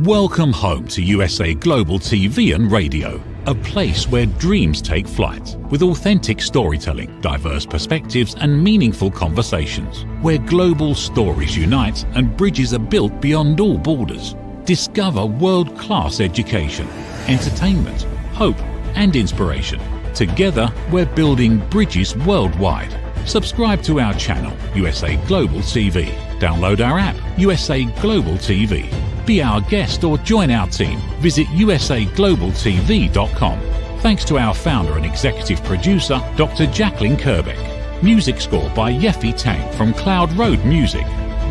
Welcome home to USA Global TV and Radio, a place where dreams take flight, with authentic storytelling, diverse perspectives and meaningful conversations, where global stories unite and bridges are built beyond all borders. Discover world-class education, entertainment, hope and inspiration. Together, we're building bridges worldwide. Subscribe to our channel, USA Global TV. Download our app, USA Global TV. Be our guest or join our team. Visit usaglobaltv.com. Thanks to our founder and executive producer, Dr. Jacalyn KERBECK. Music score by Yeffy Tang from Cloud Road Music.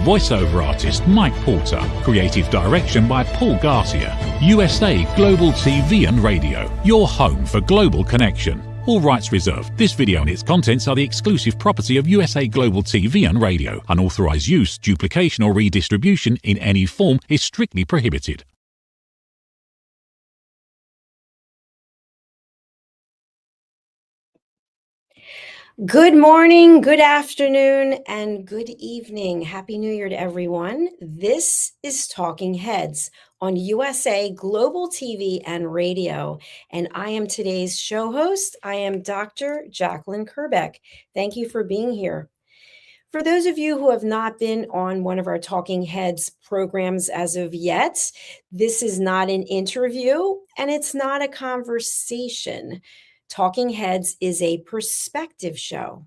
Voiceover artist Mike Porter. Creative direction by Paul Garcia. USA Global TV and Radio. Your home for global connection. All rights reserved. This video and its contents are the exclusive property of USA Global TV and Radio. Unauthorized use, duplication or redistribution in any form is strictly prohibited. Good morning, good afternoon, and good evening. Happy New Year to everyone. This is Talking Heads on USA Global TV and Radio, and I am today's show host. I am Dr. Jacalyn KERBECK. Thank you for being here. For those of you who have not been on one of our Talking Heads programs as of yet, this is not an interview and it's not a conversation. Talking Heads is a perspective show.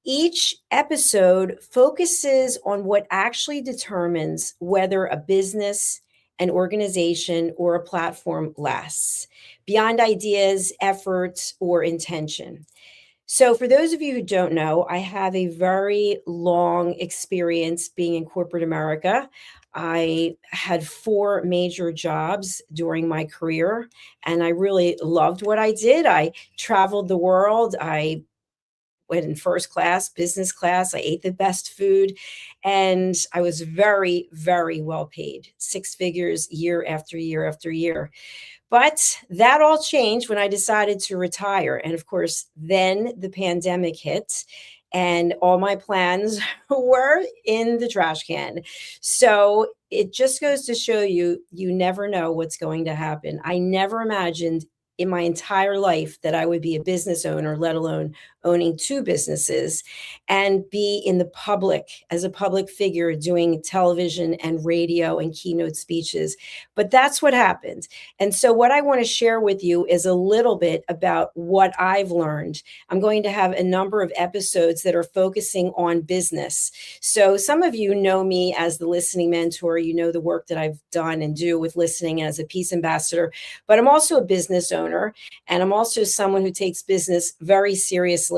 Each episode focuses on what actually determines whether a business, an organization, or a platform lasts, beyond ideas, effort, or intention. So for those of you who don't know, I have a very long experience being in corporate America. I had 4 major jobs during my career, and I really loved what I did. I traveled the world. I went in first class, business class. I ate the best food, and I was very, very well paid, 6 figures year after year after year. But that all changed when I decided to retire. And of course, then the pandemic hit and all my plans were in the trash can. So it just goes to show you, you never know what's going to happen. I never imagined in my entire life that I would be a business owner, let alone owning 2 businesses, and be in the public as a public figure doing television and radio and keynote speeches. But that's what happened. And so what I want to share with you is a little bit about what I've learned. I'm going to have a number of episodes that are focusing on business. So some of you know me as the listening mentor. You know the work that I've done and do with listening as a peace ambassador, but I'm also a business owner, and I'm also someone who takes business very seriously.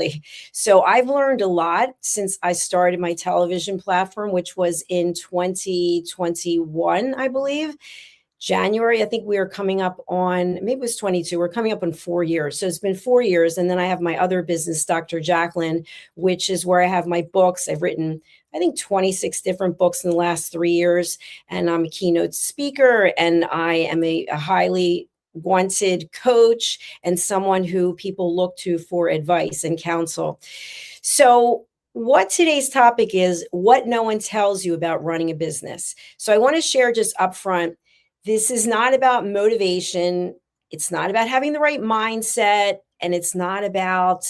So I've learned a lot since I started my television platform, which was in 2021, I believe. January, I think we are coming up on, maybe it was 22, we're coming up on 4 years. So it's been 4 years. And then I have my other business, Dr. Jacalyn, which is where I have my books. I've written, I think, 26 different books in the last 3 years. And I'm a keynote speaker, and I am a highly wanted coach and someone who people look to for advice and counsel. So what today's topic is, what no one tells you about running a business. So I want to share just upfront, this is not about motivation. It's not about having the right mindset, and it's not about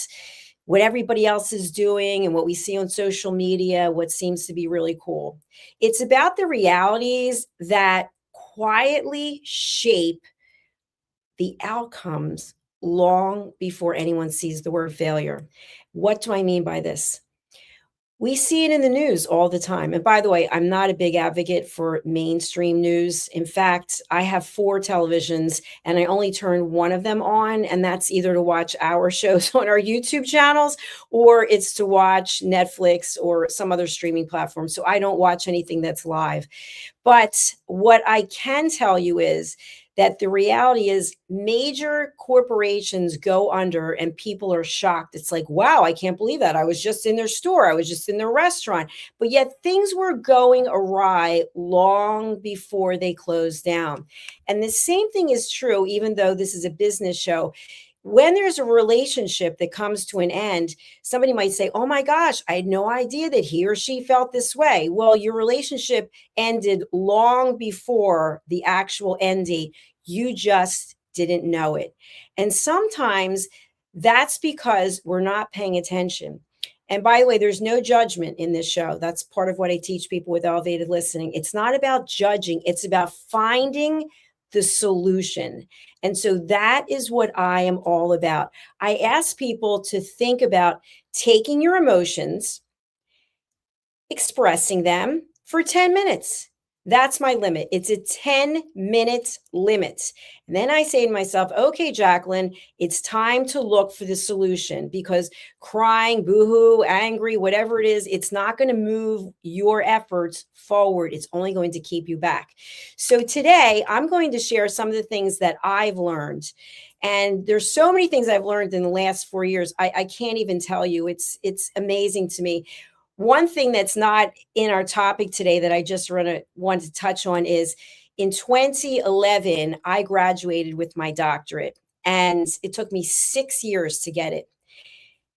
what everybody else is doing and what we see on social media, what seems to be really cool. It's about the realities that quietly shape the outcomes long before anyone sees the word failure. What do I mean by this? We see it in the news all the time. And by the way, I'm not a big advocate for mainstream news. In fact, I have 4 televisions and I only turn one of them on. And that's either to watch our shows on our YouTube channels, or it's to watch Netflix or some other streaming platform. So I don't watch anything that's live. But what I can tell you is that the reality is major corporations go under and people are shocked. It's like, wow, I can't believe that. I was just in their store. I was just in their restaurant. But yet things were going awry long before they closed down. And the same thing is true, even though this is a business show. when there's a relationship that comes to an end, somebody might say, oh my gosh, I had no idea that he or she felt this way. Well, your relationship ended long before the actual end date. You just didn't know it. And sometimes that's because we're not paying attention. And by the way, there's no judgment in this show. That's part of what I teach people with elevated listening. It's not about judging, it's about finding the solution. And so that is what I am all about. I ask people to think about taking your emotions, expressing them for 10 minutes. That's my limit. It's a 10-minute limit. And then I say to myself, okay, Jacalyn, it's time to look for the solution, because crying, boohoo, angry, whatever it is, it's not going to move your efforts forward. It's only going to keep you back. So today I'm going to share some of the things that I've learned. And there's so many things I've learned in the last 4 years. I can't even tell you. It's amazing to me. One thing that's not in our topic today that I just want to touch on is in 2011, I graduated with my doctorate, and it took me 6 years to get it.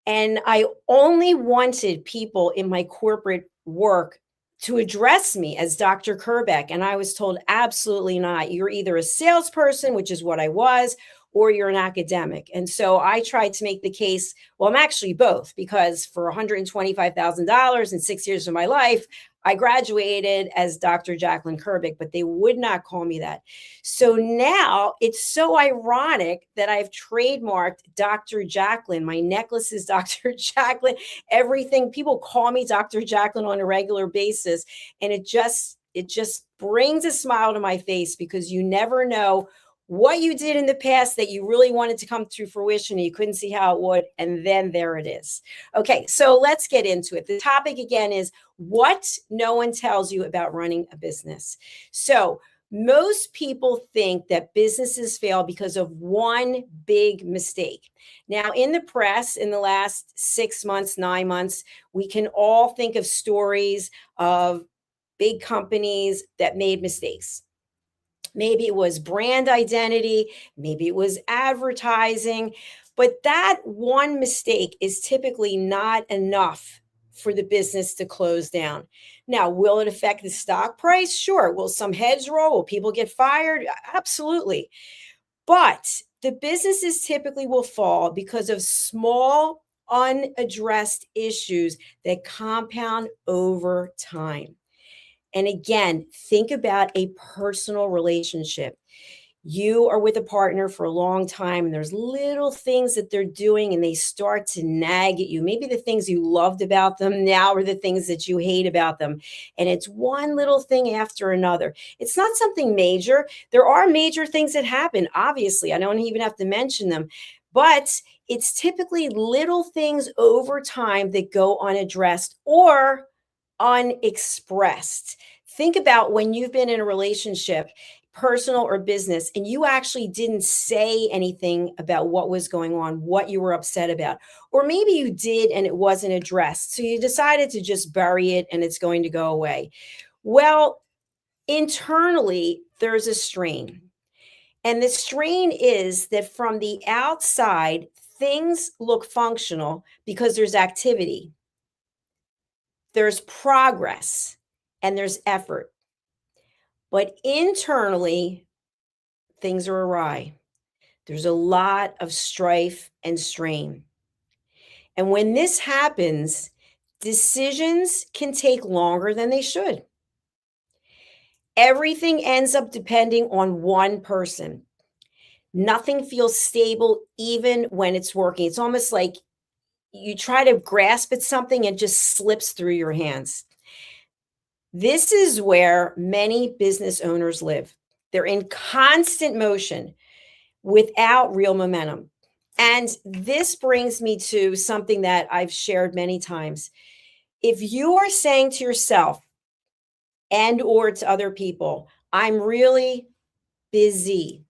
And I only wanted people in my corporate work to address me as Dr. KERBECK. And I was told, absolutely not. You're either a salesperson, which is what I was, or you're an academic. And so I tried to make the case, well, I'm actually both, because for $125,000 in 6 years of my life, I graduated as Dr. Jacalyn KERBECK, but they would not call me that. So now it's so ironic that I've trademarked Dr. Jacalyn. My necklace is Dr. Jacalyn. Everything, people call me Dr. Jacalyn on a regular basis. And it just brings a smile to my face, because you never know what you did in the past that you really wanted to come to fruition and you couldn't see how it would. And then there it is. Okay, so let's get into it. The topic again is what no one tells you about running a business. So most people think that businesses fail because of one big mistake. Now, in the press, in the last 6 months, 9 months, we can all think of stories of big companies that made mistakes. Maybe it was brand identity, maybe it was advertising, but that one mistake is typically not enough for the business to close down. Now, will it affect the stock price? Sure. Will some heads roll? Will people get fired? Absolutely. But the businesses typically will fall because of small, unaddressed issues that compound over time. And again, think about a personal relationship. You are with a partner for a long time, and there's little things that they're doing and they start to nag at you. Maybe the things you loved about them now are the things that you hate about them. And it's one little thing after another. It's not something major. There are major things that happen, obviously. I don't even have to mention them. But it's typically little things over time that go unaddressed or unexpressed. Think about when you've been in a relationship, personal or business, and you actually didn't say anything about what was going on, what you were upset about. Or maybe you did and it wasn't addressed. So you decided to just bury it and it's going to go away. Well, internally, there's a strain. And the strain is that from the outside, things look functional because there's activity, there's progress, and there's effort. But internally, things are awry. There's a lot of strife and strain. And when this happens, decisions can take longer than they should. Everything ends up depending on one person. Nothing feels stable even when it's working. It's almost like you try to grasp at something and it just slips through your hands. This is where many business owners live. They're in constant motion without real momentum. And this brings me to something that I've shared many times. If you are saying to yourself and or to other people, I'm really busy.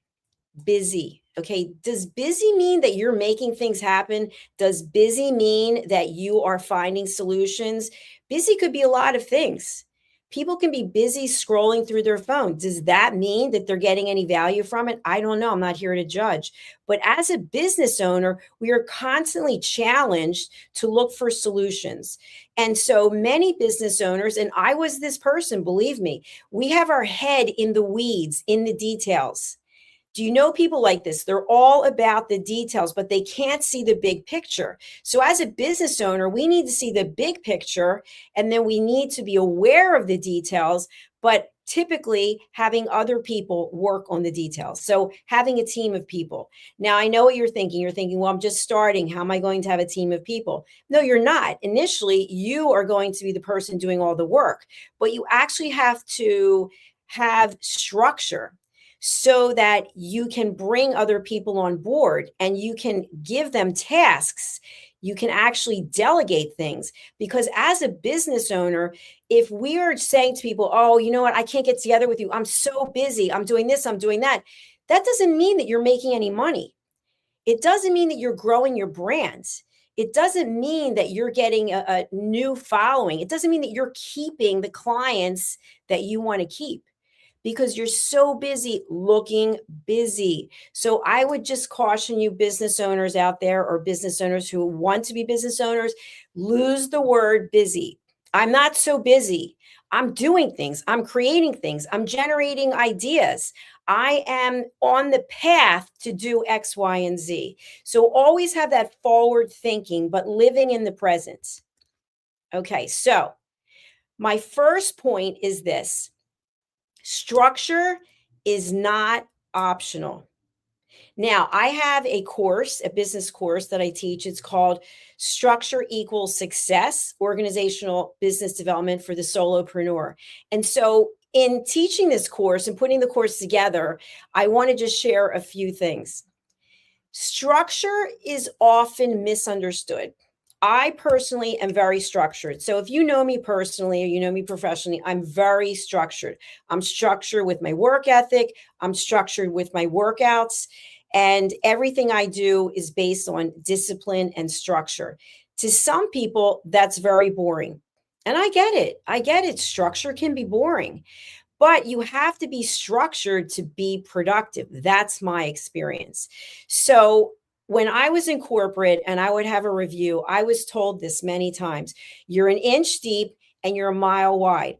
Okay. Does busy mean that you're making things happen? Does busy mean that you are finding solutions? Busy could be a lot of things. People can be busy scrolling through their phone. Does that mean that they're getting any value from it? I don't know. I'm not here to judge. But as a business owner, we are constantly challenged to look for solutions. And so many business owners, and I was this person, believe me, we have our head in the weeds, in the details. Do you know people like this? They're all about the details, but they can't see the big picture. So, as a business owner, we need to see the big picture, and then we need to be aware of the details, but typically having other people work on the details. So, having a team of people. Now, I know what you're thinking. You're thinking, well, I'm just starting. How am I going to have a team of people? No, you're not. Initially, you are going to be the person doing all the work, but you actually have to have structure so that you can bring other people on board and you can give them tasks. You can actually delegate things, because as a business owner, if we are saying to people, oh, you know what, I can't get together with you, I'm so busy, I'm doing this, I'm doing that, that doesn't mean that you're making any money. It doesn't mean that you're growing your brands. It doesn't mean that you're getting a new following. It doesn't mean that you're keeping the clients that you want to keep, because you're so busy looking busy. So I would just caution you, business owners out there, or business owners who want to be business owners, lose the word busy. I'm not so busy. I'm doing things. I'm creating things. I'm generating ideas. I am on the path to do X, Y, and Z. So always have that forward thinking, but living in the present. Okay, so my first point is this: structure is not optional. Now, I have a course, a business course that I teach. It's called Structure Equals Success, Organizational Business Development for the Solopreneur. And so in teaching this course and putting the course together, I want to just share a few things. Structure is often misunderstood. I personally am very structured. So if you know me personally or you know me professionally, I'm very structured. I'm structured with my work ethic. I'm structured with my workouts. And everything I do is based on discipline and structure. To some people, that's very boring. And I get it. I get it. Structure can be boring. But you have to be structured to be productive. That's my experience. So when I was in corporate and I would have a review, I was told this many times: you're an inch deep and you're a mile wide.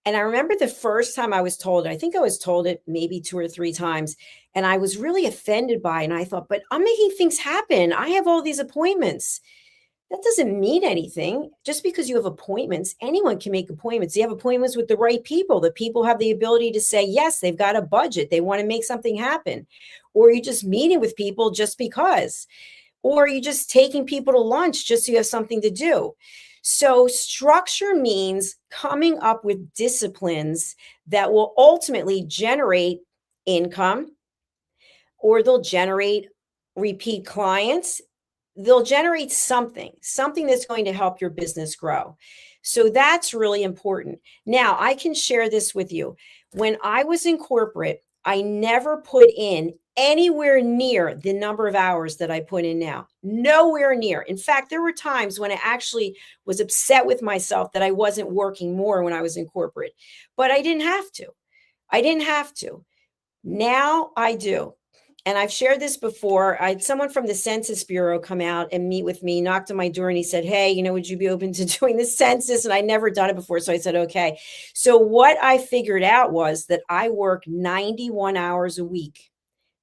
And I remember the first time I was told, I think I was told it maybe 2 or 3 times, and I was really offended by it. And I thought, but I'm making things happen. I have all these appointments. That doesn't mean anything. Just because you have appointments, anyone can make appointments. You have appointments with the right people. The people have the ability to say, yes, they've got a budget. They want to make something happen. Or you're just meeting with people just because. Or you're just taking people to lunch just so you have something to do. So structure means coming up with disciplines that will ultimately generate income, or they'll generate repeat clients. They'll generate something that's going to help your business grow. So that's really important. Now, I can share this with you. When I was in corporate, I never put in anywhere near the number of hours that I put in now. Nowhere near. In fact, there were times when I actually was upset with myself that I wasn't working more when I was in corporate, but I didn't have to. I didn't have to. Now I do. And I've shared this before. I had someone from the Census Bureau come out and meet with me, knocked on my door, and he said, hey, would you be open to doing the census? And I'd never done it before. So I said, okay. So what I figured out was that I work 91 hours a week,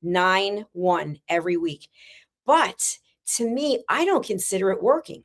9-1 every week. But to me, I don't consider it working.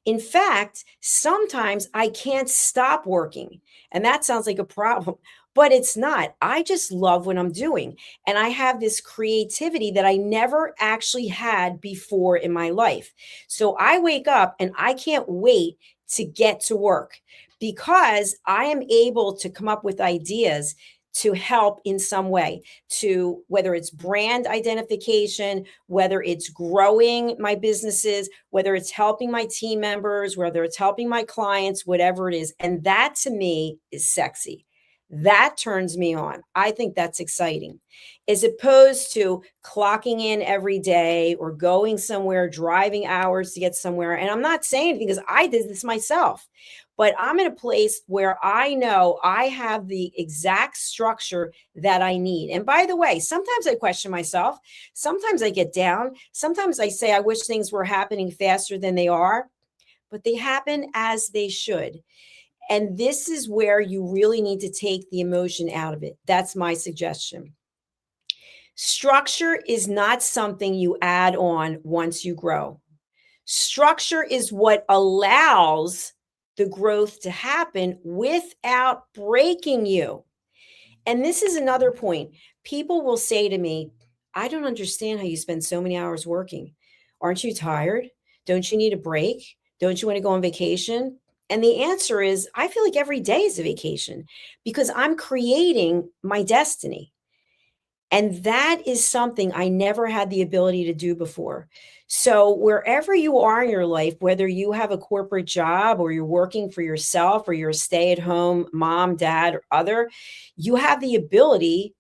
In fact, sometimes I can't stop working. And that sounds like a problem, but it's not. I just love what I'm doing. And I have this creativity that I never actually had before in my life. So I wake up and I can't wait to get to work, because I am able to come up with ideas to help in some way, to whether it's brand identification, whether it's growing my businesses, whether it's helping my team members, whether it's helping my clients, whatever it is. And that to me is sexy. That turns me on. I think that's exciting, as opposed to clocking in every day or going somewhere, driving hours to get somewhere. And I'm not saying anything because I did this myself. but I'm in a place where I know I have the exact structure that I need. And by the way, sometimes I question myself. Sometimes I get down. Sometimes I say, I wish things were happening faster than they are, but they happen as they should. And this is where you really need to take the emotion out of it. That's my suggestion. Structure is not something you add on once you grow. Structure is what allows the growth to happen without breaking you. And this is another point. People will say to me, I don't understand how you spend so many hours working. Aren't you tired? Don't you need a break? Don't you want to go on vacation? And the answer is, I feel like every day is a vacation because I'm creating my destiny. And that is something I never had the ability to do before. So, wherever you are in your life, whether you have a corporate job or you're working for yourself or you're a stay at home mom, dad, or other, you have the ability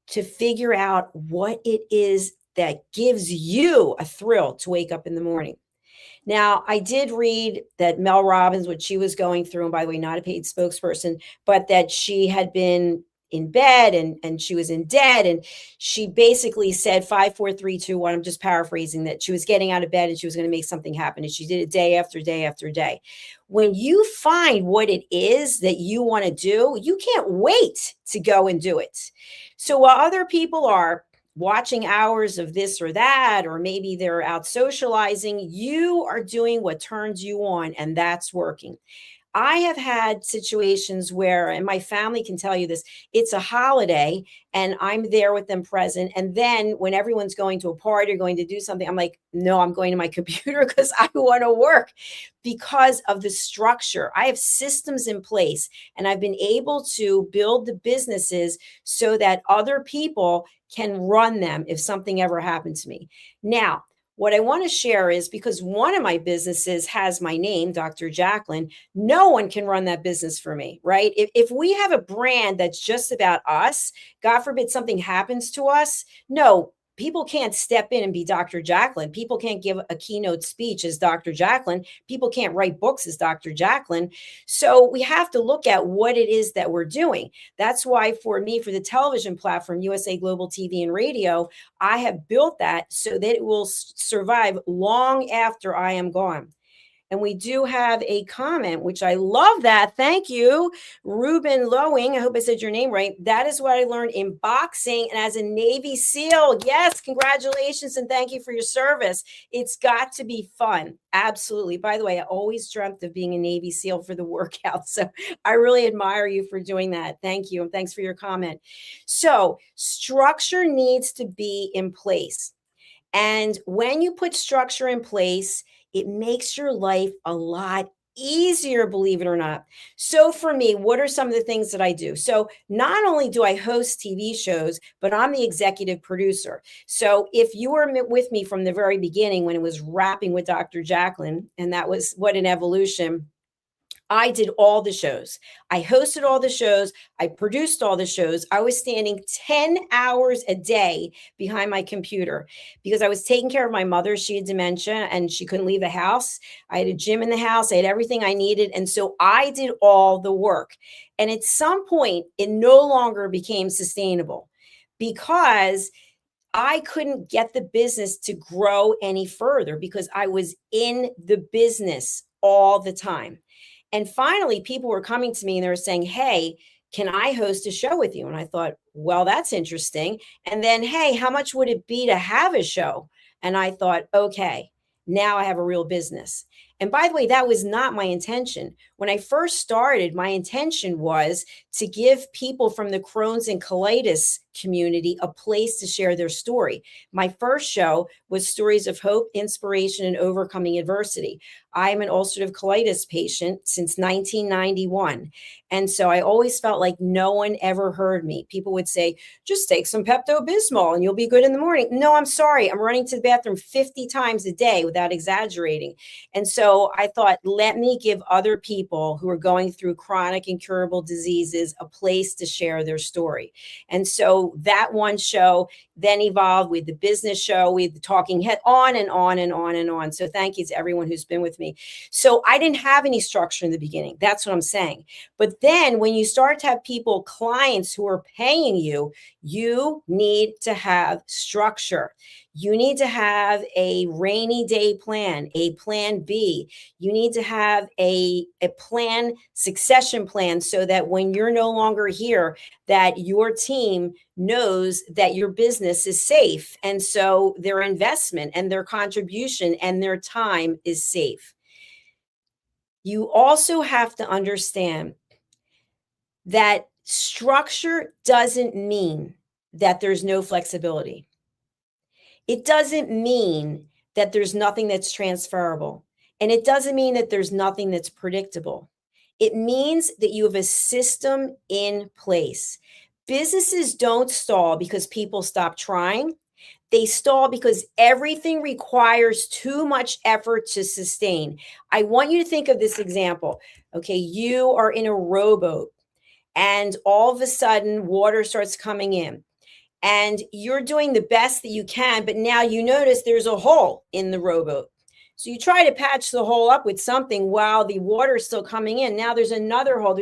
to figure out what it is that gives you a thrill to wake up in the morning. Now, I did read that Mel Robbins, what she was going through, and by the way, not a paid spokesperson, but that she had been in bed and she was in debt. And she basically said 5, 4, 3, 2, 1. I'm just paraphrasing that she was getting out of bed and she was going to make something happen. And she did it day after day after day. When you find what it is that you want to do, you can't wait to go and do it. So while other people are watching hours of this or that, or maybe they're out socializing, you are doing what turns you on, and that's working. I have had situations where, and my family can tell you this, it's a holiday and I'm there with them present. And then when everyone's going to a party or going to do something, I'm like, no, I'm going to my computer because I want to work because of the structure. I have systems in place and I've been able to build the businesses so that other people can run them if something ever happened to me. Now, what I want to share is because one of my businesses has my name, Dr. Jacalyn, no one can run that business for me, right? If we have a brand that's just about us, God forbid something happens to us, no, people can't step in and be Dr. Jacalyn. People can't give a keynote speech as Dr. Jacalyn. People can't write books as Dr. Jacalyn. So we have to look at what it is that we're doing. That's why for me, for the television platform, USA Global TV and Radio, I have built that so that it will survive long after I am gone. And we do have a comment, which I love that. Thank you, Ruben Lowing. I hope I said your name right. That is what I learned in boxing and as a Navy SEAL. Yes, congratulations and thank you for your service. It's got to be fun. Absolutely. By the way, I always dreamt of being a Navy SEAL for the workout. So I really admire you for doing that. Thank you. And thanks for your comment. So structure needs to be in place. And when you put structure in place, it makes your life a lot easier, believe it or not. So for me, what are some of the things that I do? So not only do I host TV shows, but I'm the executive producer. So if you were with me from the very beginning when it was rapping with Dr. Jacalyn, and that was What an Evolution, I did all the shows. I hosted all the shows. I produced all the shows. I was standing 10 hours a day behind my computer because I was taking care of my mother. She had dementia and she couldn't leave the house. I had a gym in the house. I had everything I needed. And so I did all the work. And at some point, it no longer became sustainable because I couldn't get the business to grow any further because I was in the business all the time. And finally, people were coming to me and they were saying, hey, can I host a show with you? And I thought, well, that's interesting. And then, hey, how much would it be to have a show? And I thought, okay, now I have a real business. And by the way, that was not my intention. When I first started, my intention was to give people from the Crohn's and colitis community a place to share their story. My first show was Stories of Hope, Inspiration, and Overcoming Adversity. I am an ulcerative colitis patient since 1991. And so I always felt like no one ever heard me. People would say, just take some Pepto-Bismol and you'll be good in the morning. No, I'm sorry. I'm running to the bathroom 50 times a day without exaggerating. And so I thought, let me give other people people who are going through chronic incurable diseases a place to share their story. And so that one show then evolved with the business show, with the talking head, on and on and on and on. So thank you to everyone who's been with me. So I didn't have any structure in the beginning. That's what I'm saying. But then when you start to have people, clients who are paying you, you need to have structure. You need to have a rainy day plan, a plan B. You need to have a plan, succession plan, so that when you're no longer here, that your team knows that your business is safe. And so their investment and their contribution and their time is safe. You also have to understand that structure doesn't mean that there's no flexibility. It doesn't mean that there's nothing that's transferable. And it doesn't mean that there's nothing that's predictable. It means that you have a system in place. Businesses don't stall because people stop trying. They stall because everything requires too much effort to sustain. I want you to think of this example. Okay, you are in a rowboat and all of a sudden water starts coming in and you're doing the best that you can, but now you notice there's a hole in the rowboat. So you try to patch the hole up with something while the water is still coming in. Now there's another hole.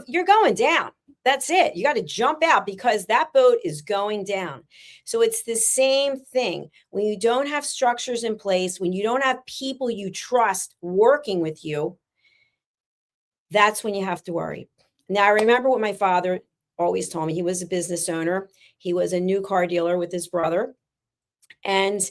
You're going down. That's it. You got to jump out because that boat is going down. So it's the same thing. When you don't have structures in place, when you don't have people you trust working with you, that's when you have to worry. Now, I remember what my father always told me. He was a business owner. He was a new car dealer with his brother. And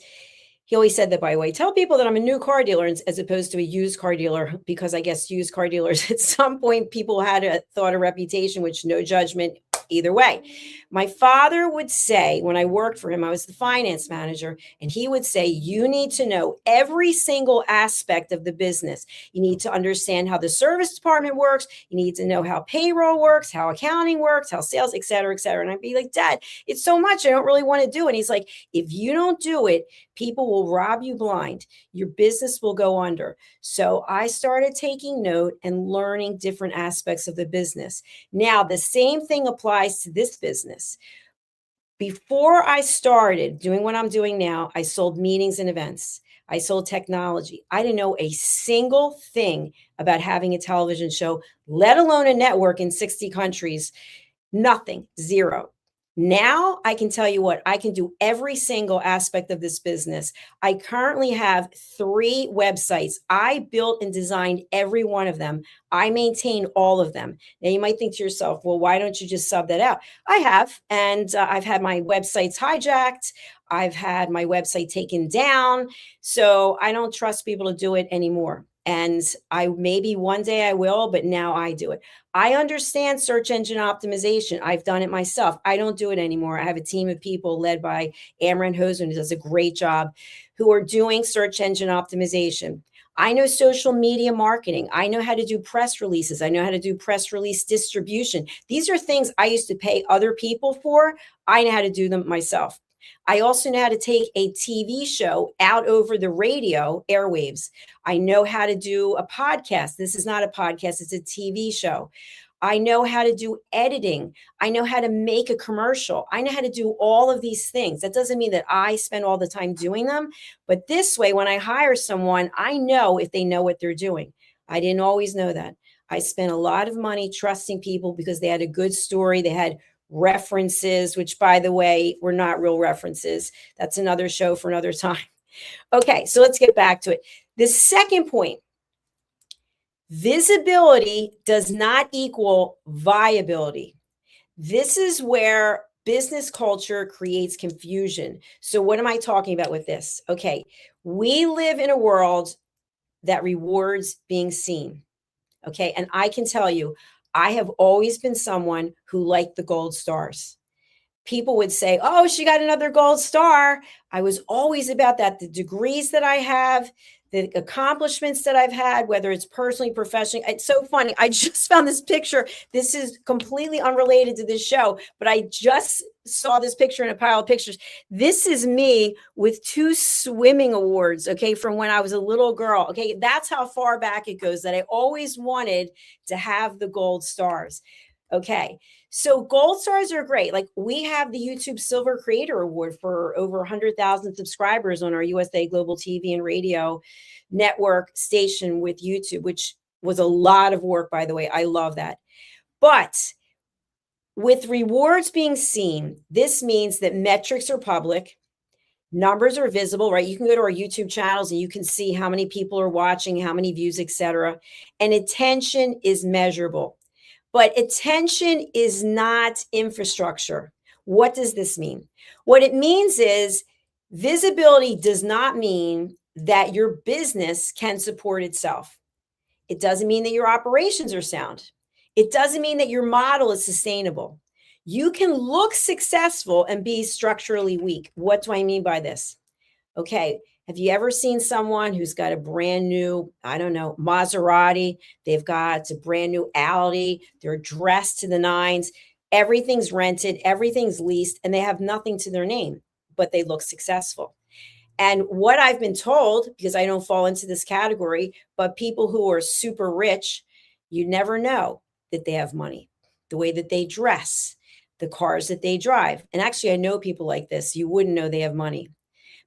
he always said that, by the way, tell people that I'm a new car dealer as opposed to a used car dealer, because I guess used car dealers at some point people had a reputation, which no judgment either way. My father would say, when I worked for him, I was the finance manager, and he would say, you need to know every single aspect of the business. You need to understand how the service department works. You need to know how payroll works, how accounting works, how sales, et cetera, et cetera. And I'd be like, Dad, it's so much I don't really want to do. And he's like, if you don't do it, people will rob you blind. Your business will go under. So I started taking note and learning different aspects of the business. Now, the same thing applies to this business. Before I started doing what I'm doing now, I sold meetings and events. I sold technology. I didn't know a single thing about having a television show, let alone a network in 60 countries. Nothing, zero. Now I can tell you what, I can do every single aspect of this business. I currently have 3 websites. I built and designed every one of them. I maintain all of them. Now you might think to yourself, well, why don't you just sub that out? I have, and I've had my websites hijacked. I've had my website taken down. So I don't trust people to do it anymore. And maybe one day I will, but now I do it. I understand search engine optimization. I've done it myself. I don't do it anymore. I have a team of people led by Amran Hosen, who does a great job, who are doing search engine optimization. I know social media marketing. I know how to do press releases. I know how to do press release distribution. These are things I used to pay other people for. I know how to do them myself. I also know how to take a TV show out over the radio airwaves. I know how to do a podcast. This is not a podcast, it's a TV show. I know how to do editing. I know how to make a commercial. I know how to do all of these things. That doesn't mean that I spend all the time doing them, but this way, when I hire someone, I know if they know what they're doing. I didn't always know that. I spent a lot of money trusting people because they had a good story. They had references, which, by the way, were not real references. That's another show for another time. Okay, so let's get back to it. The second point, visibility does not equal viability. This is where business culture creates confusion. So what am I talking about with this? Okay, we live in a world that rewards being seen. Okay, and I can tell you, I have always been someone who liked the gold stars. People would say, oh, she got another gold star. I was always about that. The degrees that I have, the accomplishments that I've had, whether it's personally, professionally. It's so funny. I just found this picture. This is completely unrelated to this show, but I just saw this picture in a pile of pictures. This is me with 2 swimming awards, okay, from when I was a little girl. Okay, that's how far back it goes, that I always wanted to have the gold stars. Okay, so gold stars are great. Like, we have the YouTube Silver Creator Award for over 100,000 subscribers on our USA Global TV and Radio network station with YouTube, which was a lot of work, by the way. I love that. But with rewards being seen, this means that metrics are public, numbers are visible, right? You can go to our YouTube channels and you can see how many people are watching, how many views, etc. And attention is measurable. But attention is not infrastructure. What does this mean? What it means is visibility does not mean that your business can support itself. It doesn't mean that your operations are sound. It doesn't mean that your model is sustainable. You can look successful and be structurally weak. What do I mean by this? Okay, have you ever seen someone who's got a brand new, I don't know, Maserati? They've got a brand new Audi. They're dressed to the nines. Everything's rented, everything's leased, and they have nothing to their name, but they look successful. And what I've been told, because I don't fall into this category, but people who are super rich, you never know that they have money, the way that they dress, the cars that they drive. And actually, I know people like this. You wouldn't know they have money,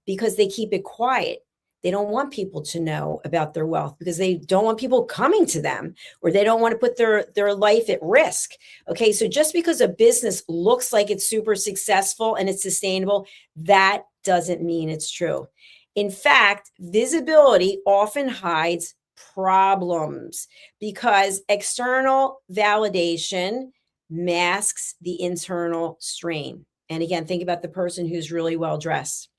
because they keep it quiet. They don't want people to know about their wealth because they don't want people coming to them, or they don't want to put their life at risk. Okay, so just because a business looks like it's super successful and it's sustainable, that doesn't mean it's true. In fact, visibility often hides problems because external validation masks the internal strain. And again, think about the person who's really well dressed.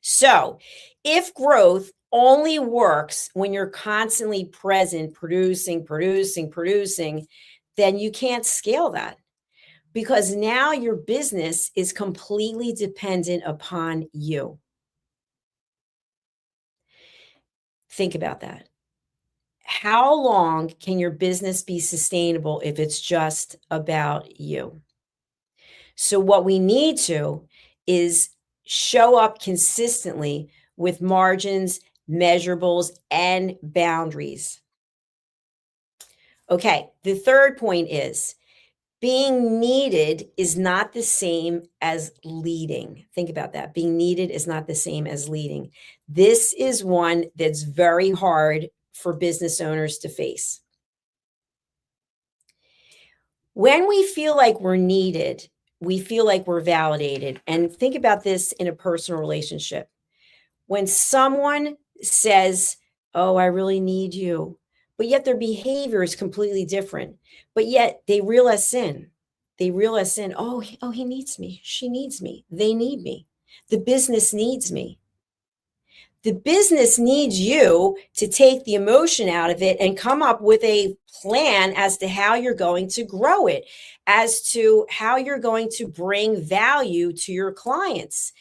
So if growth only works when you're constantly present, producing, then you can't scale that, because now your business is completely dependent upon you. Think about that. How long can your business be sustainable if it's just about you? So what we need to is show up consistently with margins, measurables, and boundaries. Okay, the third point is being needed is not the same as leading. Think about that. Being needed is not the same as leading. This is one that's very hard for business owners to face. When we feel like we're needed, we feel like we're validated. And think about this in a personal relationship. When someone says, "Oh, I really need you," but yet their behavior is completely different, but yet they reel us in. They reel us in. Oh, he needs me. She needs me. They need me. The business needs me. The business needs you to take the emotion out of it and come up with a plan as to how you're going to grow it, as to how you're going to bring value to your clients,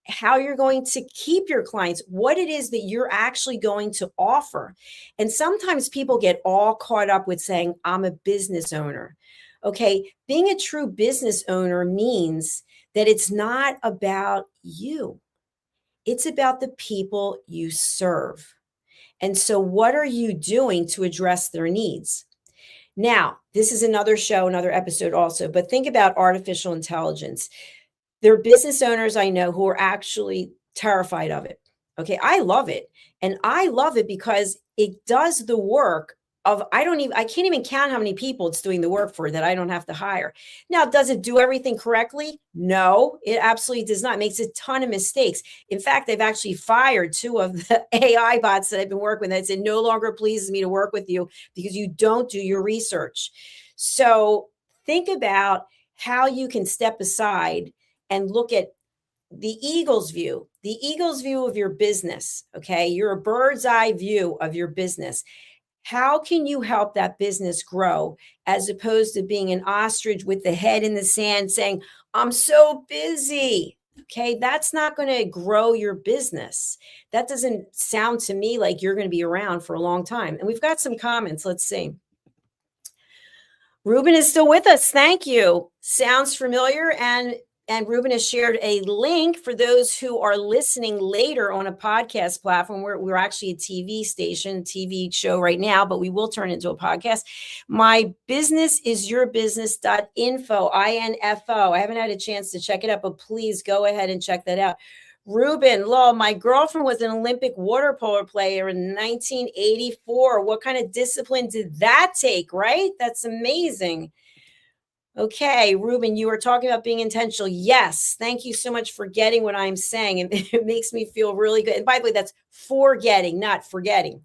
how you're going to keep your clients, what it is that you're actually going to offer. And sometimes people get all caught up with saying, "I'm a business owner." Okay, being a true business owner means that it's not about you. It's about the people you serve. And so, what are you doing to address their needs? Now, this is another show, another episode also, but think about artificial intelligence. There are business owners I know who are actually terrified of it. Okay, I love it. And I love it because it does the work of, I can't even count how many people it's doing the work for that I don't have to hire. Now, does it do everything correctly? No, it absolutely does not. It makes a ton of mistakes. In fact, they've actually fired 2 of the AI bots that I've been working with. That said, "No longer pleases me to work with you because you don't do your research." So think about how you can step aside and look at the eagle's view of your business. Okay, you're a bird's eye view of your business. How can you help that business grow, as opposed to being an ostrich with the head in the sand saying, "I'm so busy"? Okay, that's not going to grow your business. That doesn't sound to me like you're going to be around for a long time. And we've got some comments. Let's see. Ruben is still with us. Thank you. Sounds familiar. And Ruben has shared a link for those who are listening later on a podcast platform. We're actually a TV station, TV show right now, but we will turn it into a podcast. My business is yourbusiness.info, INFO. I haven't had a chance to check it out, but please go ahead and check that out. Ruben, Law, my girlfriend was an Olympic water polo player in 1984. What kind of discipline did that take, right? That's amazing. Okay, Ruben, you were talking about being intentional. Yes, thank you so much for getting what I'm saying. And it makes me feel really good. And by the way, that's forgetting, not forgetting.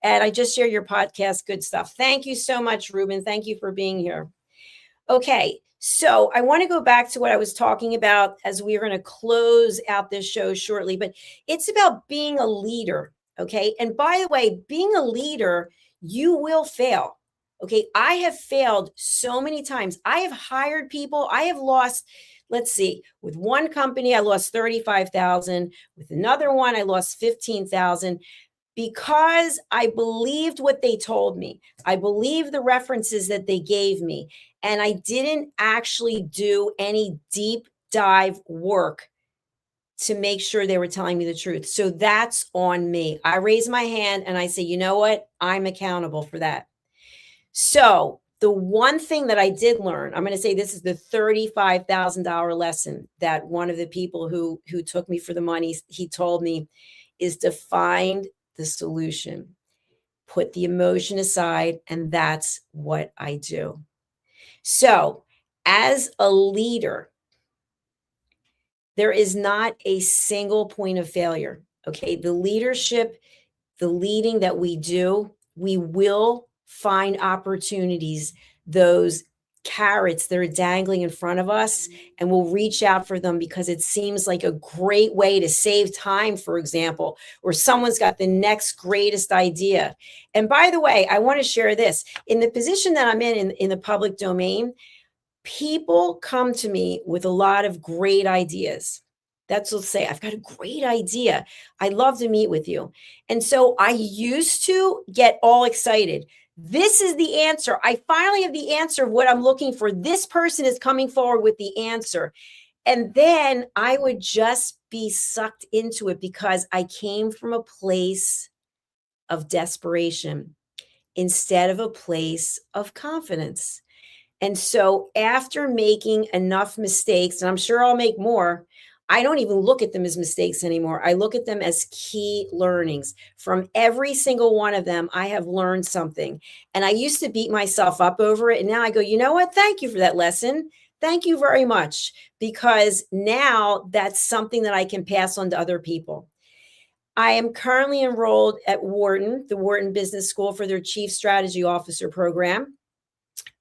And I just shared your podcast. Good stuff. Thank you so much, Ruben. Thank you for being here. Okay, so I want to go back to what I was talking about as we are going to close out this show shortly, but it's about being a leader. Okay. And by the way, being a leader, you will fail. Okay. I have failed so many times. I have hired people. I have lost, let's see, with one company, I lost 35,000. With another one, I lost 15,000 because I believed what they told me. I believed the references that they gave me. And I didn't actually do any deep dive work to make sure they were telling me the truth. So that's on me. I raise my hand and I say, you know what? I'm accountable for that. So the one thing that I did learn, I'm going to say this is the $35,000 lesson that one of the people who took me for the money, he told me, is to find the solution. Put the emotion aside, and that's what I do. So, as a leader, there is not a single point of failure. Okay. The leadership, the leading that we do, we will find opportunities, those carrots that are dangling in front of us, and we'll reach out for them because it seems like a great way to save time, for example, or someone's got the next greatest idea. And by the way, I want to share this. In the position that I'm in the public domain, people come to me with a lot of great ideas. That's what they'll say, I've got a great idea. I'd love to meet with you. And so I used to get all excited. This is the answer. I finally have the answer of what I'm looking for. This person is coming forward with the answer. And then I would just be sucked into it because I came from a place of desperation instead of a place of confidence. And so after making enough mistakes, and I'm sure I'll make more, I don't even look at them as mistakes anymore. I look at them as key learnings. From every single one of them, I have learned something. And I used to beat myself up over it. And now I go, you know what? Thank you for that lesson. Thank you very much. Because now that's something that I can pass on to other people. I am currently enrolled at Wharton, the Wharton Business School, for their Chief Strategy Officer program.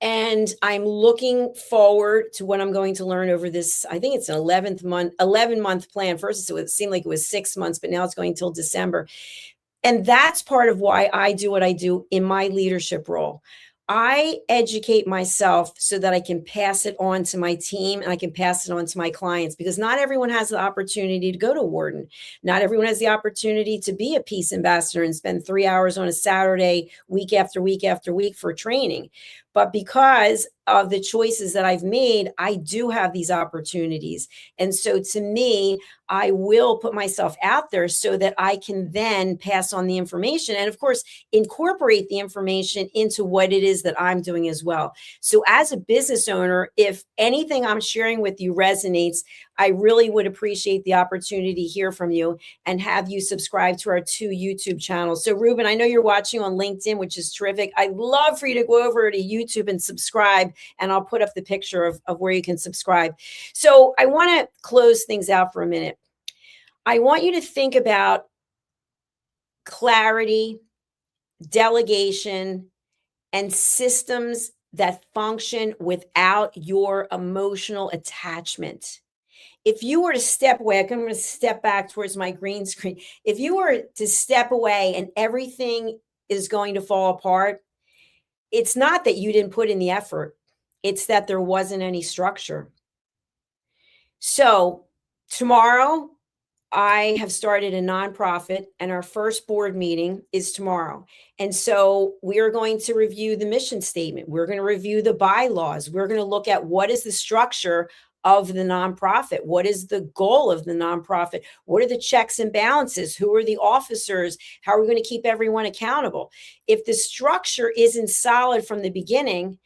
And I'm looking forward to what I'm going to learn over this. I think it's an 11-month plan. First, it seemed like it was 6 months, but now it's going till December. And that's part of why I do what I do in my leadership role. I educate myself so that I can pass it on to my team and I can pass it on to my clients, because not everyone has the opportunity to go to Wharton. Not everyone has the opportunity to be a peace ambassador and spend 3 hours on a Saturday, week after week after week for training. But because of the choices that I've made, I do have these opportunities. And so to me, I will put myself out there so that I can then pass on the information and, of course, incorporate the information into what it is that I'm doing as well. So as a business owner, if anything I'm sharing with you resonates, I really would appreciate the opportunity to hear from you and have you subscribe to our 2 YouTube channels. So Ruben, I know you're watching on LinkedIn, which is terrific. I'd love for you to go over to YouTube and subscribe, and I'll put up the picture of where you can subscribe. So I want to close things out for a minute. I want you to think about clarity, delegation, and systems that function without your emotional attachment. If you were to step away, I'm going to step back towards my green screen. If you were to step away and everything is going to fall apart, it's not that you didn't put in the effort. It's that there wasn't any structure. So Tomorrow, I have started a nonprofit, and our first board meeting is tomorrow. And so we are going to review the mission statement. We're going to review the bylaws. We're going to look at what is the structure of the nonprofit? What is the goal of the nonprofit? What are the checks and balances? Who are the officers? How are we going to keep everyone accountable? If the structure isn't solid from the beginning,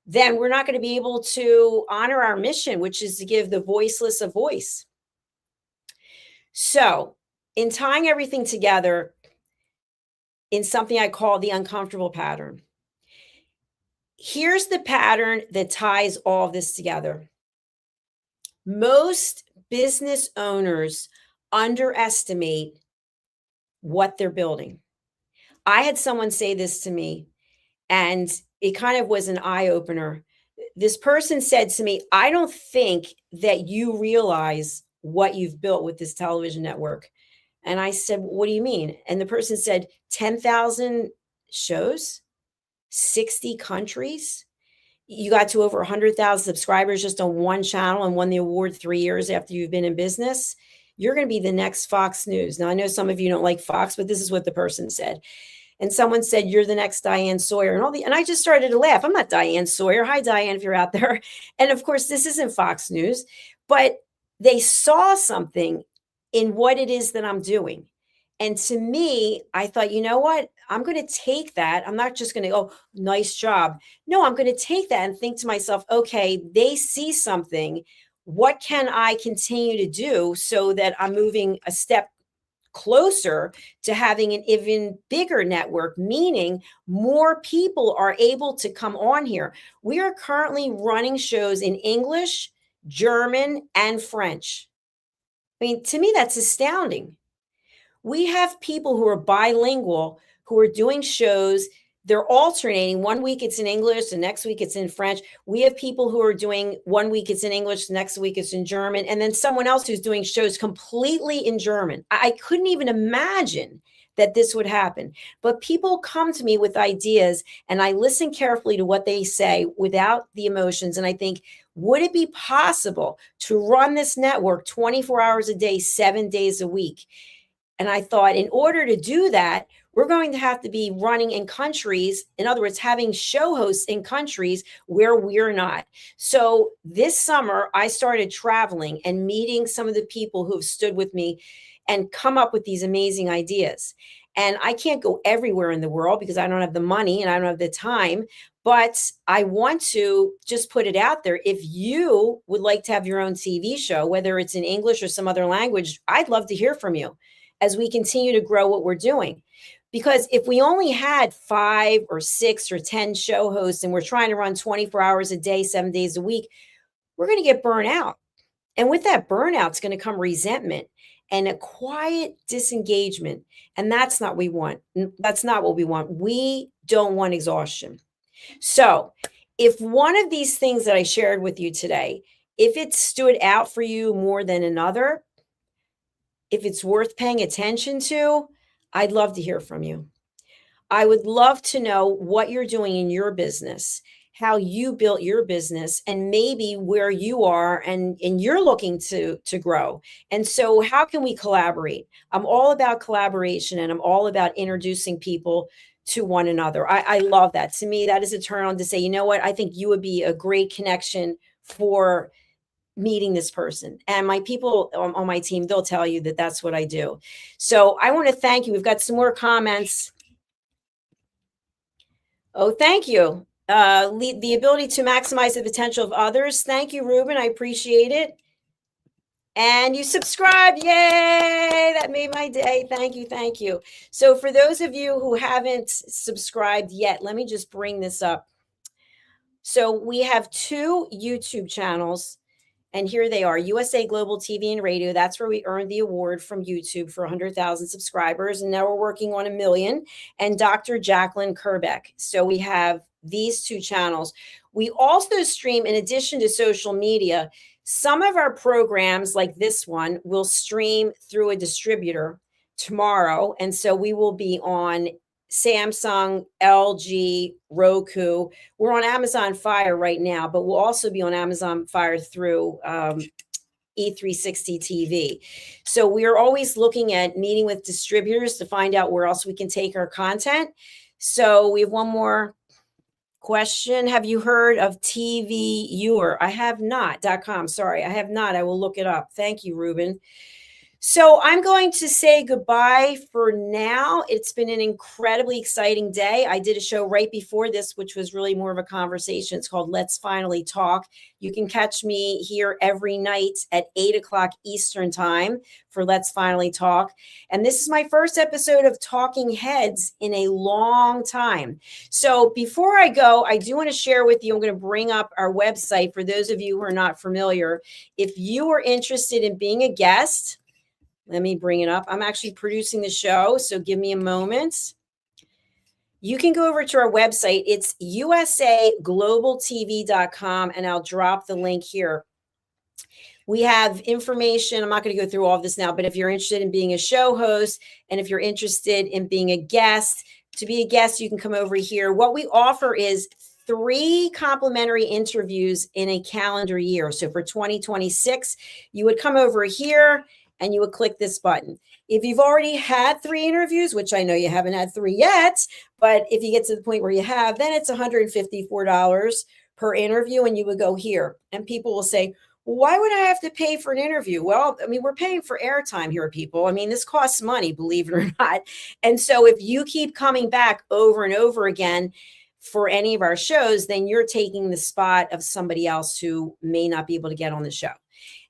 then we're not going to be able to honor our mission, which is to give the voiceless a voice. So, in tying everything together in something I call the uncomfortable pattern, here's the pattern that ties all of this together. Most business owners underestimate what they're building. I had someone say this to me, and it kind of was an eye opener. This person said to me, I don't think that you realize what you've built with this television network. And I said, what do you mean? And the person said, 10,000 shows, 60 countries. You got to over 100,000 subscribers just on one channel and won the award 3 years after you've been in business. You're going to be the next Fox News. Now, I know some of you don't like Fox, but this is what the person said. And someone said, you're the next Diane Sawyer and I just started to laugh. I'm not Diane Sawyer. Hi, Diane, if you're out there. And of course, this isn't Fox News, but they saw something in what it is that I'm doing. And to me, I thought, you know what? I'm going to take that. I'm not just going to go, oh, nice job. No, I'm going to take that and think to myself, okay, they see something. What can I continue to do so that I'm moving a step closer to having an even bigger network, meaning more people are able to come on here. We are currently running shows in English, German, and French. I mean, to me, that's astounding. We have people who are bilingual who are doing shows. They're alternating. 1 week it's in English, the next week it's in French. We have people who are doing 1 week it's in English, the next week it's in German, and then someone else who's doing shows completely in German. I couldn't even imagine that this would happen. But people come to me with ideas, and I listen carefully to what they say without the emotions. And I think, would it be possible to run this network 24 hours a day, 7 days a week? And I thought, in order to do that, we're going to have to be running in countries, in other words, having show hosts in countries where we're not. So this summer, I started traveling and meeting some of the people who have stood with me and come up with these amazing ideas. And I can't go everywhere in the world because I don't have the money and I don't have the time. But I want to just put it out there. If you would like to have your own TV show, whether it's in English or some other language, I'd love to hear from you as we continue to grow what we're doing. Because if we only had 5 or 6 or 10 show hosts and we're trying to run 24 hours a day, 7 days a week, we're going to get burnt out. And with that burnout, it's going to come resentment and a quiet disengagement. And that's not what we want. That's not what we want. We don't want exhaustion. So if one of these things that I shared with you today, if it stood out for you more than another, if it's worth paying attention to, I'd love to hear from you. I would love to know what you're doing in your business, how you built your business, and maybe where you are and you're looking to grow. And so how can we collaborate? I'm all about collaboration, and I'm all about introducing people to one another. I love that. To me, that is a turn on to say, you know what? I think you would be a great connection for meeting this person. And my people on my team, they'll tell you that that's what I do. So I want to thank you. We've got some more comments. Oh, thank you. The ability to maximize the potential of others. Thank you, Ruben. I appreciate it. And you subscribed. Yay! That made my day. Thank you. Thank you. So for those of you who haven't subscribed yet, let me just bring this up. So we have 2 YouTube channels. And here they are, USA Global TV and Radio. That's where we earned the award from YouTube for 100,000 subscribers. And now we're working on 1 million. And Dr. Jacalyn KERBECK. So we have these 2 channels. We also stream, in addition to social media, some of our programs like this one will stream through a distributor tomorrow. And so we will be on Samsung, LG, Roku. We're on Amazon Fire right now, but we'll also be on Amazon Fire through E360 TV. So we are always looking at meeting with distributors to find out where else we can take our content. So we have one more question. Have you heard of TVUer? I have not.com. Sorry, I have not. I will look it up. Thank you, Ruben. So I'm going to say goodbye for now. It's been an incredibly exciting day. I did a show right before this, which was really more of a conversation. It's called Let's Finally Talk. You can catch me here every night at 8 o'clock Eastern time for Let's Finally Talk. And this is my first episode of Talking Heads in a long time. So before I go, I do want to share with you, I'm going to bring up our website for those of you who are not familiar. If you are interested in being a guest, let me bring it up. I'm actually producing the show, so give me a moment. You can go over to our website. It's usaglobaltv.com, and I'll drop the link here. We have information. I'm not going to go through all of this now, but if you're interested in being a show host and if you're interested in being a guest, to be a guest, you can come over here. What we offer is 3 complimentary interviews in a calendar year. So for 2026, you would come over here and you would click this button. If you've already had 3 interviews, which I know you haven't had 3 yet, but if you get to the point where you have, then it's $154 per interview, and you would go here. And people will say, well, why would I have to pay for an interview? Well, I mean, we're paying for airtime here, people. I mean, this costs money, believe it or not. And so if you keep coming back over and over again for any of our shows, then you're taking the spot of somebody else who may not be able to get on the show.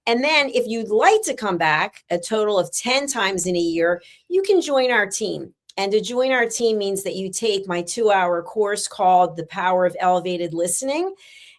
And then if you'd like to come back a total of 10 times in a year, you can join our team. And to join our team means that you take my 2-hour course called The Power of Elevated Listening.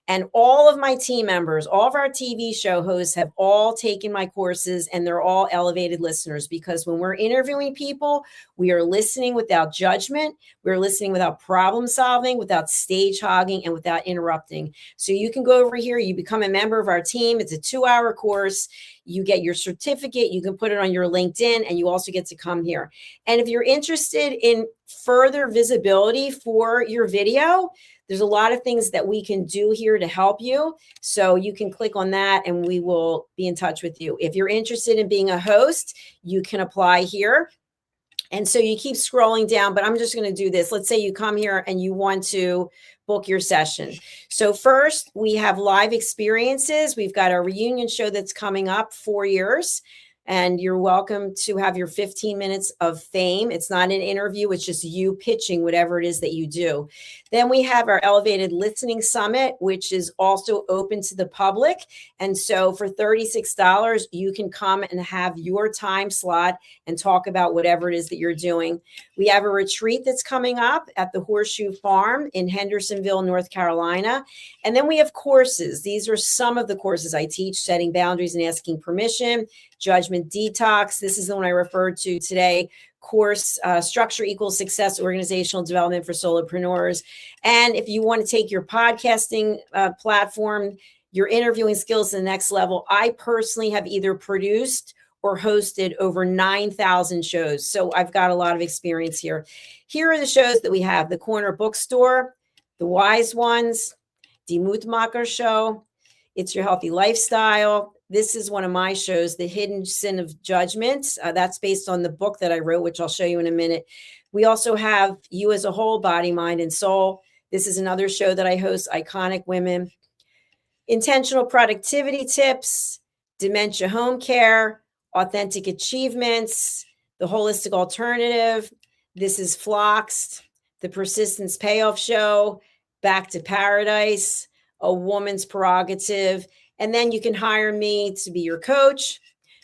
And all of my team members, all of our TV show hosts have all taken my courses, and they're all elevated listeners, because when we're interviewing people, we are listening without judgment. We're listening without problem solving, without stage hogging, and without interrupting. So you can go over here, you become a member of our team. It's a 2-hour course. You get your certificate. You can put it on your LinkedIn, and you also get to come here. And if you're interested in further visibility for your video, there's a lot of things that we can do here to help you. So you can click on that and we will be in touch with you. If you're interested in being a host, you can apply here. And so you keep scrolling down, but I'm just going to do this. Let's say you come here and you want to book your session. So first, we have live experiences. We've got our reunion show that's coming up, 4 years. And you're welcome to have your 15 minutes of fame. It's not an interview. It's just you pitching whatever it is that you do. Then we have our Elevated Listening Summit, which is also open to the public. And so for $36, you can come and have your time slot and talk about whatever it is that you're doing. We have a retreat that's coming up at the Horseshoe Farm in Hendersonville, North Carolina. And then we have courses. These are some of the courses I teach: Setting Boundaries and Asking Permission, Judgment Detox. This is the one I referred to today. Course, Structure Equals Success, Organizational Development for Solopreneurs. And if you want to take your podcasting platform, your interviewing skills to the next level, I personally have either produced or hosted over 9,000 shows. So I've got a lot of experience here. Here are the shows that we have: The Corner Bookstore, The Wise Ones, Die Mutmacher Show, It's Your Healthy Lifestyle. This is one of my shows, The Hidden Sin of Judgment. That's based on the book that I wrote, which I'll show you in a minute. We also have You as a Whole, Body, Mind, and Soul. This is another show that I host, Iconic Women. Intentional Productivity Tips, Dementia Home Care, Authentic Achievements, The Holistic Alternative. This is Floxed, The Persistence Payoff Show, Back to Paradise, A Woman's Prerogative. And then you can hire me to be your coach.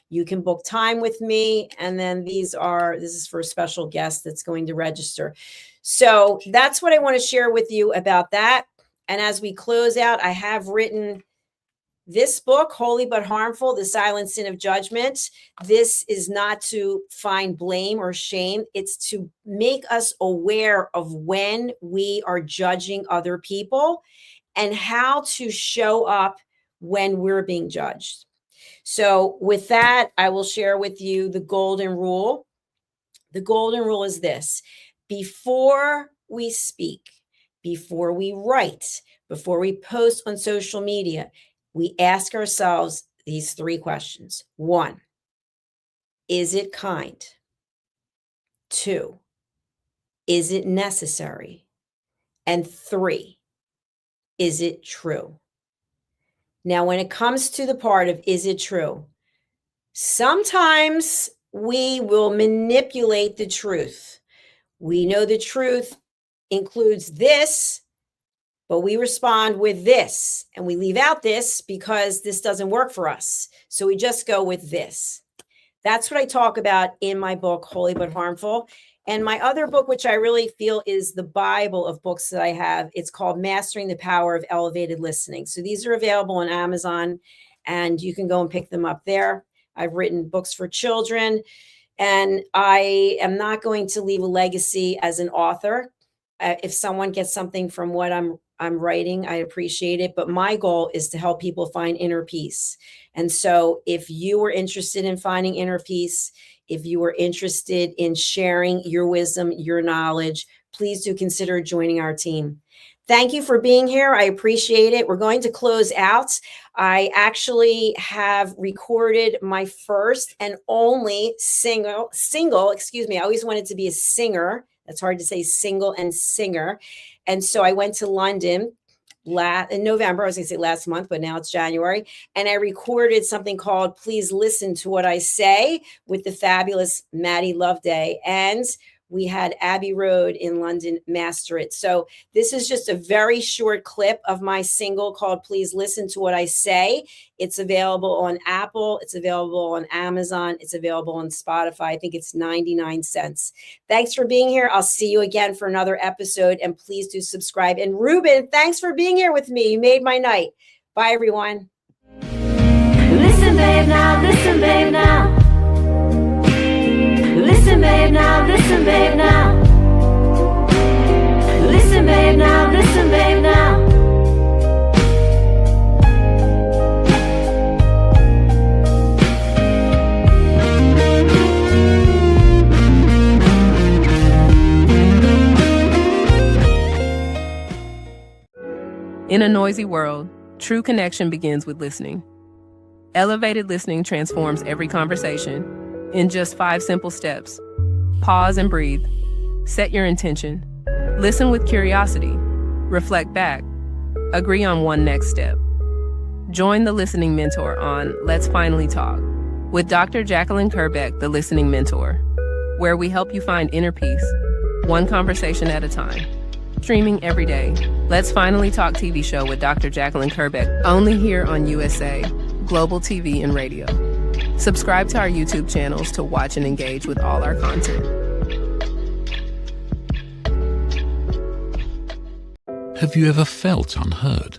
You can book time with me. And then this is for a special guest that's going to register. So that's what I want to share with you about that. And as we close out, I have written this book, Holy But Harmful, The Silent Sin of Judgment. This is not to find blame or shame. It's to make us aware of when we are judging other people and how to show up when we're being judged. So with that, I will share with you the golden rule. The golden rule is this: before we speak, before we write, before we post on social media, we ask ourselves these 3 questions. 1, is it kind? 2, is it necessary? And 3, is it true? Now, when it comes to the part of is it true, sometimes we will manipulate the truth. We know the truth includes this, but we respond with this, and we leave out this because this doesn't work for us. So we just go with this. That's what I talk about in my book, Holy But Harmful. And my other book, which I really feel is the Bible of books that I have, it's called Mastering the Power of Elevated Listening. So these are available on Amazon, and you can go and pick them up there. I've written books for children, and I am not going to leave a legacy as an author. If someone gets something from what I'm writing, I appreciate it. But my goal is to help people find inner peace. And so if you are interested in finding inner peace, if you are interested in sharing your wisdom, your knowledge, please do consider joining our team. Thank you for being here. I appreciate it. We're going to close out. I actually have recorded my first and only single, I always wanted to be a singer. That's hard to say, single and singer. And so I went to London in November. I was going to say last month, but now it's January. And I recorded something called Please Listen to What I Say with the fabulous Maddie Loveday. And we had Abbey Road in London master it. So this is just a very short clip of my single called Please Listen to What I Say. It's available on Apple. It's available on Amazon. It's available on Spotify. I think it's 99 cents. Thanks for being here. I'll see you again for another episode. And please do subscribe. And Ruben, thanks for being here with me. You made my night. Bye, everyone. Listen, babe, now. Listen, babe, now. Listen, babe, now, listen, babe, now. Listen, babe, now, listen, babe, now. In a noisy world, true connection begins with listening. Elevated listening transforms every conversation in just 5 simple steps. Pause and breathe. Set your intention. Listen with curiosity. Reflect back. Agree on one next step. Join the Listening Mentor on Let's Finally Talk with Dr. Jacalyn KERBECK, the Listening Mentor, where we help you find inner peace, one conversation at a time. Streaming every day, Let's Finally Talk TV show with Dr. Jacalyn KERBECK, only here on USA, Global TV and Radio. Subscribe to our YouTube channels to watch and engage with all our content. Have you ever felt unheard?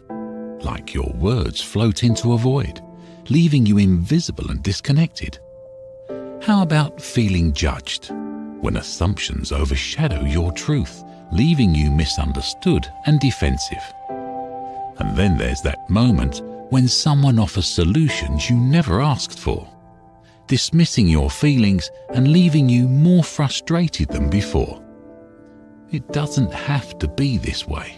Like your words float into a void, leaving you invisible and disconnected? How about feeling judged, when assumptions overshadow your truth, leaving you misunderstood and defensive? And then there's that moment when someone offers solutions you never asked for, dismissing your feelings and leaving you more frustrated than before. It doesn't have to be this way.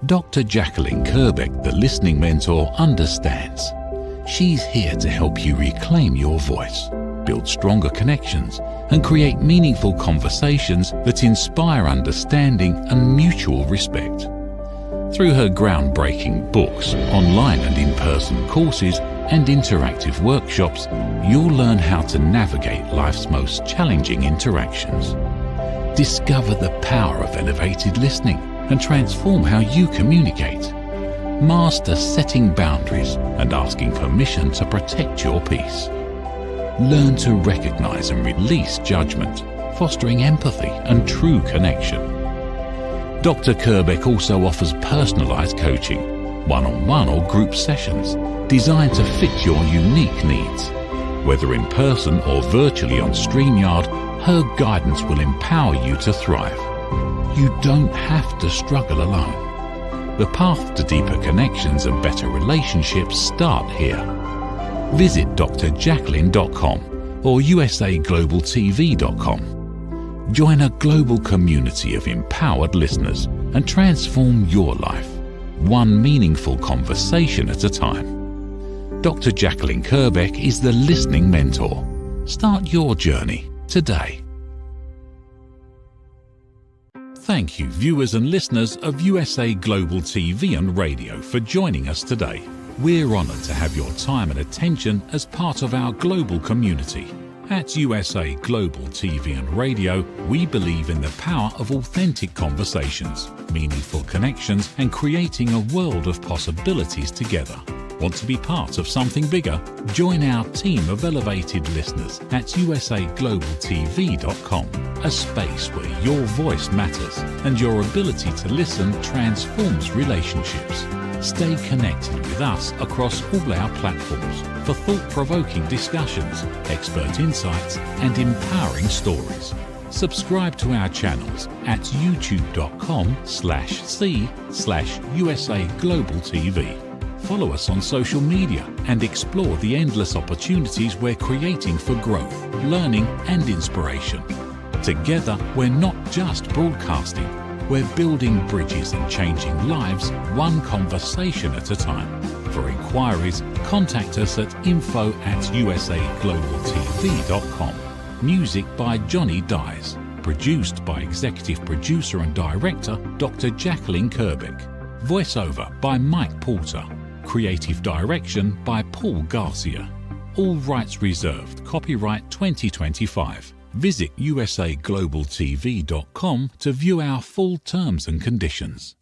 Dr. Jacalyn KERBECK, the Listening Mentor, understands. She's here to help you reclaim your voice, build stronger connections, and create meaningful conversations that inspire understanding and mutual respect. Through her groundbreaking books, online and in-person courses, and interactive workshops, you'll learn how to navigate life's most challenging interactions. Discover the power of elevated listening and transform how you communicate. Master setting boundaries and asking permission to protect your peace. Learn to recognize and release judgment, fostering empathy and true connection. Dr. KERBECK also offers personalized coaching, one-on-one or group sessions designed to fit your unique needs. Whether in person or virtually on StreamYard, her guidance will empower you to thrive. You don't have to struggle alone. The path to deeper connections and better relationships start here. Visit drjacalyn.com or usaglobaltv.com. Join a global community of empowered listeners and transform your life, one meaningful conversation at a time. Dr. Jacalyn KERBECK is the listening mentor. Start your journey today. Thank you, viewers and listeners of USA Global TV and Radio, for joining us today. We're honoured to have your time and attention as part of our global community. At USA Global TV and Radio, we believe in the power of authentic conversations, meaningful connections, and creating a world of possibilities together. Want to be part of something bigger? Join our team of elevated listeners at usaglobaltv.com, a space where your voice matters and your ability to listen transforms relationships. Stay connected with us across all our platforms for thought-provoking discussions, expert insights, and empowering stories. Subscribe to our channels at youtube.com/c/USAGlobalTV. Follow us on social media and explore the endless opportunities we're creating for growth, learning, and inspiration. Together, we're not just broadcasting, we're building bridges and changing lives one conversation at a time. For inquiries, contact us at info@usaglobaltv.com. Music by Johnny Dies. Produced by Executive Producer and Director Dr. Jacalyn KERBECK. Voiceover by Mike Porter. Creative Direction by Paul Garcia. All rights reserved. Copyright 2025. Visit usaglobaltv.com to view our full terms and conditions.